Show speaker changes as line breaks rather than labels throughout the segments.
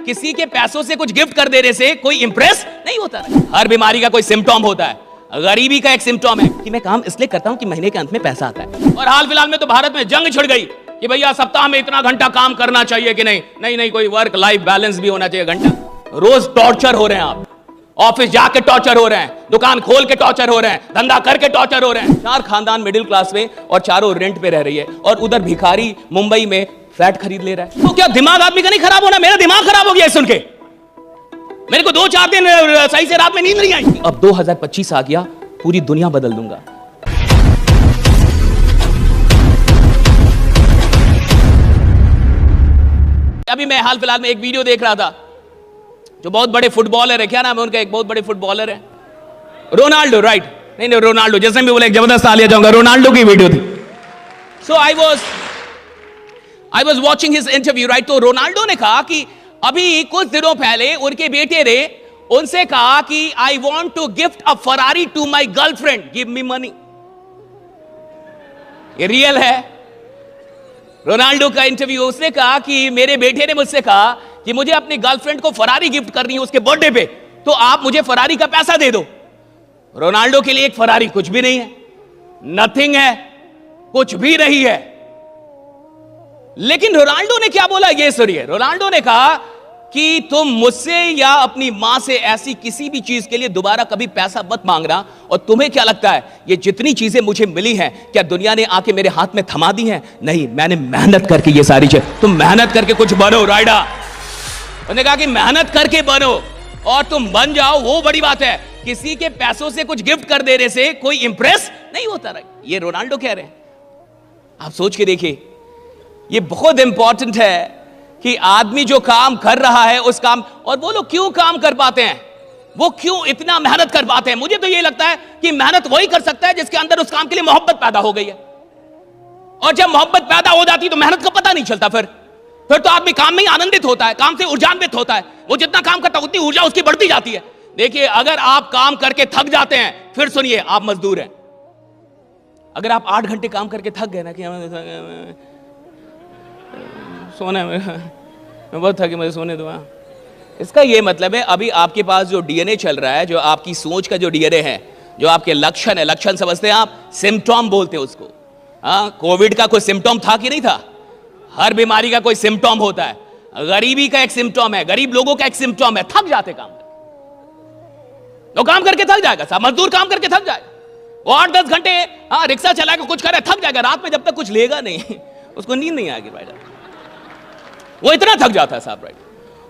किसी के पैसों से कुछ गिफ्ट कर देने से कोई इंप्रेस नहीं होता। हर बीमारी का कोई सिम्टम होता है, गरीबी का एक सिम्टम है कि मैं काम इसलिए करता हूं कि महीने के अंत में पैसा आता है। और हाल फिलहाल में तो भारत में जंग छिड़ गई कि भैया सप्ताह में इतना घंटा काम करना चाहिए कि नहीं, नहीं कोई वर्क लाइफ बैलेंस भी होना चाहिए। घंटा रोज टॉर्चर हो रहे हैं आप, ऑफिस जाके टॉर्चर हो रहे हैं, दुकान खोल के टॉर्चर हो रहे हैं, धंधा करके टॉर्चर हो रहे हैं। 4 खानदान मिडिल क्लास में और चारों रेंट पे रह रही है, और उधर भिखारी मुंबई में फ्लैट खरीद ले रहा है। तो क्या दिमाग आदमी का नहीं खराब होना? मेरा दिमाग खराब हो गया सुन के। मेरे को 2-4 दिन सही से रात में नींद नहीं आई। अब 2025 आ गया, पूरी दुनिया बदल दूंगा। अभी मैं हाल फिलहाल में एक वीडियो देख रहा था, जो बहुत बड़े फुटबॉलर है, क्या नाम है उनका, एक बहुत बड़े फुटबॉलर है रोनाल्डो, राइट? नहीं रोनाल्डो, जैसे भी बोले एक जबरदस्त तालियां जाऊंगा, रोनाल्डो की वीडियो थी। So I was watching his interview, right? तो रोनाल्डो ने कहा कि अभी कुछ दिनों पहले उनके बेटे ने उनसे कहा कि I want to gift a Ferrari to my girlfriend, give me money. ये रियल है, रोनाल्डो का इंटरव्यू। उसने कहा कि मेरे बेटे ने मुझसे कहा कि मुझे अपनी गर्लफ्रेंड को फरारी गिफ्ट करनी है उसके बर्थडे पे, तो आप मुझे फरारी का पैसा दे दो। रोनाल्डो के लिए एक फरारी कुछ भी नहीं है, नथिंग है, कुछ भी नहीं है। लेकिन रोनाल्डो ने क्या बोला ये सुनिए। रोनाल्डो ने कहा कि तुम मुझसे या अपनी मां से ऐसी किसी भी चीज के लिए दोबारा कभी पैसा मत मांगना। और तुम्हें क्या लगता है ये जितनी चीजें मुझे मिली हैं, क्या दुनिया ने आके मेरे हाथ में थमा दी हैं? नहीं, मैंने मेहनत करके ये सारी चीज, तुम मेहनत करके कुछ बनो राइडा। उन्होंने कहा कि मेहनत करके बनो, और तुम बन जाओ वो बड़ी बात है। किसी के पैसों से कुछ गिफ्ट कर देने से कोई इंप्रेस नहीं होता। ये रोनाल्डो कह रहे हैं। आप सोच के देखिए, ये बहुत इंपॉर्टेंट है कि आदमी जो काम कर रहा है उस काम, और वो लोग क्यों काम कर पाते हैं, वो क्यों इतना मेहनत कर पाते हैं। मुझे तो ये लगता है कि मेहनत वही कर सकता है जिसके अंदर उस काम के लिए मोहब्बत पैदा हो गई है। और जब मोहब्बत पैदा हो जाती है तो मेहनत का पता नहीं चलता। फिर तो आदमी काम में ही आनंदित होता है, काम से ऊर्जान्वित होता है। वो जितना काम करता है उतनी ऊर्जा उसकी बढ़ती जाती है। देखिए, अगर आप काम करके थक जाते हैं, फिर सुनिए, आप मजदूर हैं। अगर आप 8 घंटे काम करके थक गए ना कि सोने में मैं बहुत थकी, मुझे सोने दो, इसका ये मतलब है अभी आपके पास जो डीएनए चल रहा है, जो आपकी सोच का जो डीएनए है, जो आपके लक्षण है, लक्षण समझते हैं आप, सिम्टम बोलते हैं उसको। कोविड का कोई सिम्टम था कि नहीं था? हर बीमारी का कोई सिम्टम होता है, गरीबी का एक सिम्टम है, गरीब लोगों का एक सिम्टम है, थक जाते काम करके। तो काम करके थक जाएगा साहब, मजदूर काम करके थक जाएगा। वो 8-10 घंटे रिक्शा चलाएगा, कुछ करे, थक जाएगा। रात में जब तक कुछ लेगा नहीं उसको नींद नहीं आएगी भाई, वो इतना थक जाता है साहब, राइट?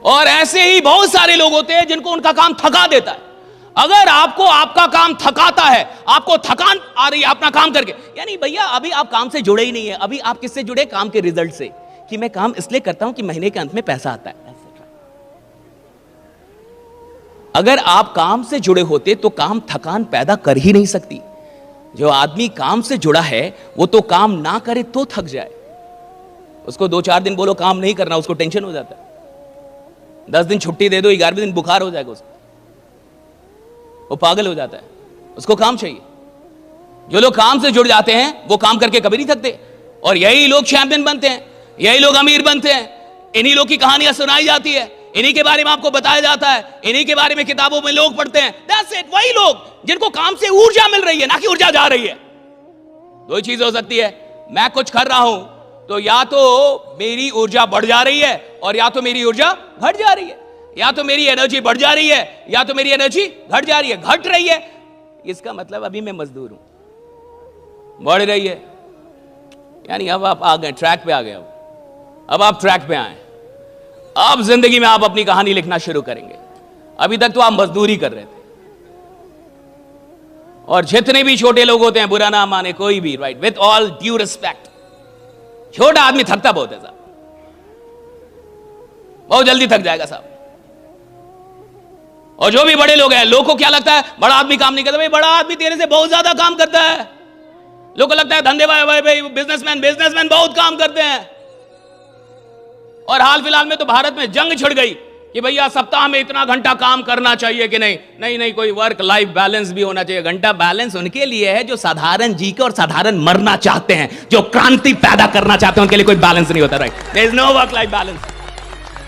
और ऐसे ही बहुत सारे लोग होते हैं जिनको उनका काम थका देता है। अगर आपको आपका काम थकाता है, आपको थकान आ रही है अपना काम करके, यानी भैया अभी आप काम से जुड़े ही नहीं है। अभी आप किससे जुड़े? काम के रिजल्ट से, कि मैं काम इसलिए करता हूं कि महीने के अंत में पैसा आता है। अगर आप काम से जुड़े होते तो काम थकान पैदा कर ही नहीं सकती। जो आदमी काम से जुड़ा है वो तो काम ना करे तो थक जाए। उसको 2-4 दिन बोलो काम नहीं करना, उसको टेंशन हो जाता है। 10 दिन छुट्टी दे दो, 11वें दिन बुखार हो जाएगा उसको, वो पागल हो जाता है, उसको काम चाहिए। जो लोग काम से जुड़ जाते हैं वो काम करके कभी नहीं थकते, और यही लोग चैंपियन बनते हैं, यही लोग अमीर बनते हैं। इन्हीं लोग की कहानियां सुनाई जाती है, इन्हीं के बारे में आपको बताया जाता है, इन्हीं के बारे में किताबों में लोग पढ़ते हैं। That's it, वही लोग जिनको काम से ऊर्जा मिल रही है, ना कि ऊर्जा जा रही है। 2 ही चीज हो सकती है, मैं कुछ कर रहा हूं तो या तो मेरी ऊर्जा बढ़ जा रही है, और या तो मेरी ऊर्जा घट जा रही है। या तो मेरी एनर्जी बढ़ जा रही है, या तो मेरी एनर्जी घट जा रही है, घट रही है। इसका मतलब अभी मैं मजदूर हूं। बढ़ रही है यानी अब आप आ गए, ट्रैक पे आ गए। अब आप ट्रैक पे आए, अब जिंदगी में आप अपनी कहानी लिखना शुरू करेंगे। अभी तक तो आप मजदूरी कर रहे थे। और जितने भी छोटे लोग होते हैं, बुरा ना माने कोई भी, right, with all due respect, छोटा आदमी थकता बहुत है साहब, बहुत जल्दी थक जाएगा साहब। और जो भी बड़े लोग हैं, लोगों को क्या लगता है बड़ा आदमी काम नहीं करता। भाई बड़ा आदमी तेरे से बहुत ज्यादा काम करता है। लोगों को लगता है धंधे भाई बिजनेसमैन बहुत काम करते हैं। और हाल फिलहाल में तो भारत में जंग छिड़ गई कि भैया सप्ताह में इतना घंटा काम करना चाहिए कि नहीं कोई वर्क लाइफ बैलेंस भी होना चाहिए। घंटा बैलेंस उनके लिए है जो साधारण जी के और साधारण मरना चाहते हैं, जो क्रांति पैदा करना चाहते हैं, उनके लिए कोई बैलेंस नहीं होता। Right, there is no work life balance.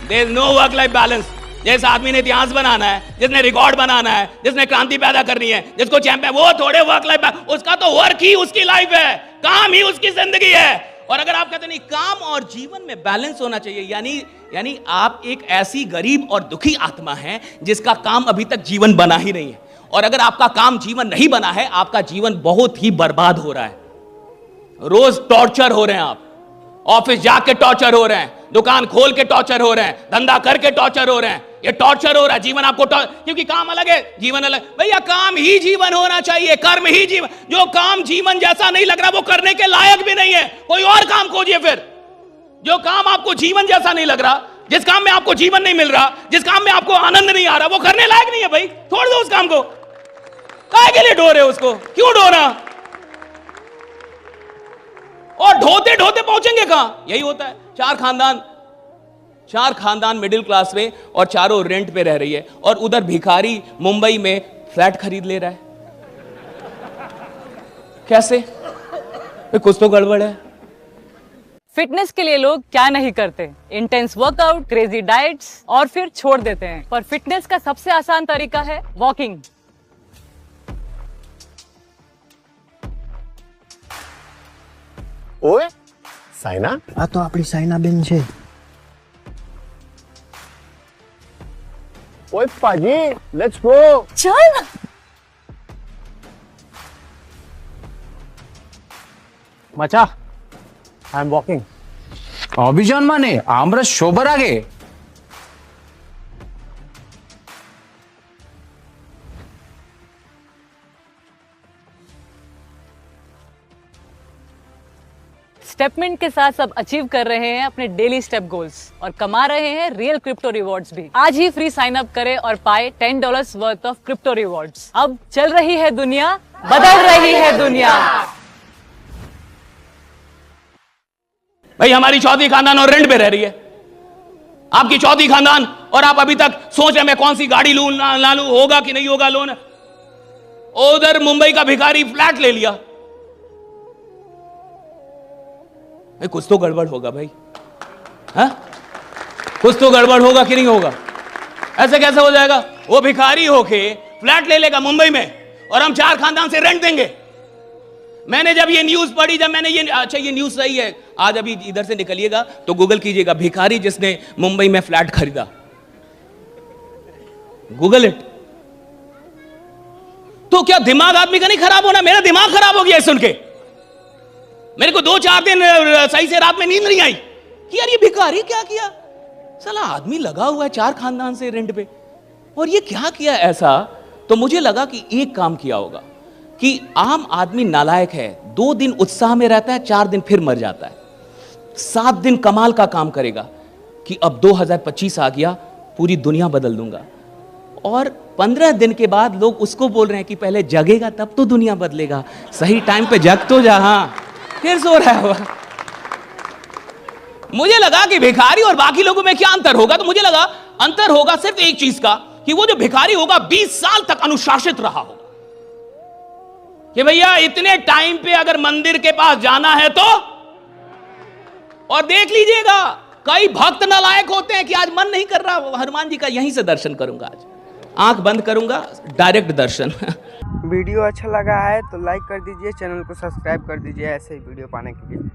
There is no work life balance. जिस आदमी ने इतिहास बनाना है, जिसने रिकॉर्ड बनाना है, जिसने क्रांति पैदा करनी है, जिसको चैंपियन, वो थोड़े वर्क लाइफ, उसका तो वर्क ही उसकी लाइफ है, काम ही उसकी जिंदगी है। और अगर आप कहते नहीं काम और जीवन में बैलेंस होना चाहिए, यानी आप एक ऐसी गरीब और दुखी आत्मा है जिसका काम अभी तक जीवन बना ही नहीं है। और अगर आपका काम जीवन नहीं बना है, आपका जीवन बहुत ही बर्बाद हो रहा है। रोज टॉर्चर हो रहे हैं आप, ऑफिस जाके टॉर्चर हो रहे हैं, दुकान खोल के टॉर्चर हो रहे हैं, धंधा करके टॉर्चर हो रहे हैं, ये टॉर्चर हो रहा है जीवन आपको, क्योंकि काम अलग है, जीवन अलग। भैया काम ही जीवन होना चाहिए, कर्म ही जीवन। जो काम जीवन जैसा नहीं लग रहा वो करने के लायक भी नहीं है, कोई और काम खोजिए फिर। जो काम आपको जीवन जैसा नहीं लग रहा, जिस काम में आपको जीवन नहीं मिल रहा, जिस काम में आपको आनंद नहीं आ रहा, वो करने लायक नहीं है भाई, छोड़ दो उस काम को। काहे के लिए ढो रहे हो उसको, क्यों ढो रहा? और ढोते ढोते पहुंचेंगे कहां? यही होता है। चार खानदान मिडिल क्लास में और चारों रेंट पे रह रही है, और उधर भिखारी मुंबई में फ्लैट खरीद ले रहा है। कैसे? कुछ तो गड़बड़ है।
फिटनेस के लिए लोग क्या नहीं करते, इंटेंस वर्कआउट, क्रेजी डाइट्स और फिर छोड़ देते हैं। पर फिटनेस का सबसे आसान तरीका है वॉकिंग।
ओए साइना,
આ તો આપણી સાયનાબેન છે।
ओए पाजी, लेट्स गो।
चल
मचा, आई एम वॉकिंग।
અભિજાન માને આમરસ શોભર આગે।
स्टेपमिंट के साथ सब अचीव कर रहे हैं अपने डेली स्टेप गोल्स और कमा रहे हैं रियल क्रिप्टो रिवॉर्ड्स भी। आज ही फ्री साइन अप करें और पाए $10 वर्थ ऑफ क्रिप्टो रिवॉर्ड्स। अब चल रही है दुनिया, बदल रही है दुनिया।
भाई हमारी चौथी खानदान और रेंट पे रह रही है, आपकी चौथी खानदान, और आप अभी तक सोच रहे मैं कौन सी गाड़ी लूं ना लूं, होगा कि नहीं होगा लोन। उधर मुंबई का भिखारी फ्लैट ले लिया। भाई कुछ तो गड़बड़ होगा भाई, हाँ? कुछ तो गड़बड़ होगा कि नहीं होगा? ऐसे कैसे हो जाएगा? वो भिखारी होके फ्लैट ले लेगा मुंबई में, और हम चार खानदान से रेंट देंगे। मैंने जब ये न्यूज पढ़ी, जब मैंने ये, अच्छा ये न्यूज सही है, आज अभी इधर से निकलिएगा तो गूगल कीजिएगा भिखारी जिसने मुंबई में फ्लैट खरीदा, गूगल इट। तो क्या दिमाग आदमी का नहीं खराब होना? मेरा दिमाग खराब हो गया सुन के। मेरे को 2-4 दिन सही से रात में नींद नहीं आई कि यार ये भिखारी क्या किया। साला आदमी लगा हुआ है 4 खानदान से रेंट पे, और ये क्या किया ऐसा। तो मुझे लगा कि एक काम किया होगा कि आम आदमी नालायक है, 2 दिन उत्साह में रहता है, 4 दिन फिर मर जाता है। 7 दिन कमाल का काम करेगा कि अब 2025 आ गया, पूरी दुनिया बदल दूंगा। और 15 दिन के बाद लोग उसको बोल रहे हैं कि पहले जगेगा तब तो दुनिया बदलेगा, सही टाइम पे जग तो जा। हाँ, फिर सो रहा है। मुझे लगा कि भिखारी और बाकी लोगों में क्या अंतर होगा, तो मुझे लगा अंतर होगा सिर्फ एक चीज का, कि वो जो भिखारी होगा 20 साल तक अनुशासित रहा होगा कि भैया इतने टाइम पे अगर मंदिर के पास जाना है तो। और देख लीजिएगा कई भक्त नालायक होते हैं कि आज मन नहीं कर रहा हनुमान जी का, यहीं से दर्शन करूंगा, आज आंख बंद करूंगा, डायरेक्ट दर्शन।
वीडियो अच्छा लगा है तो लाइक कर दीजिए, चैनल को सब्सक्राइब कर दीजिए ऐसे ही वीडियो पाने के लिए।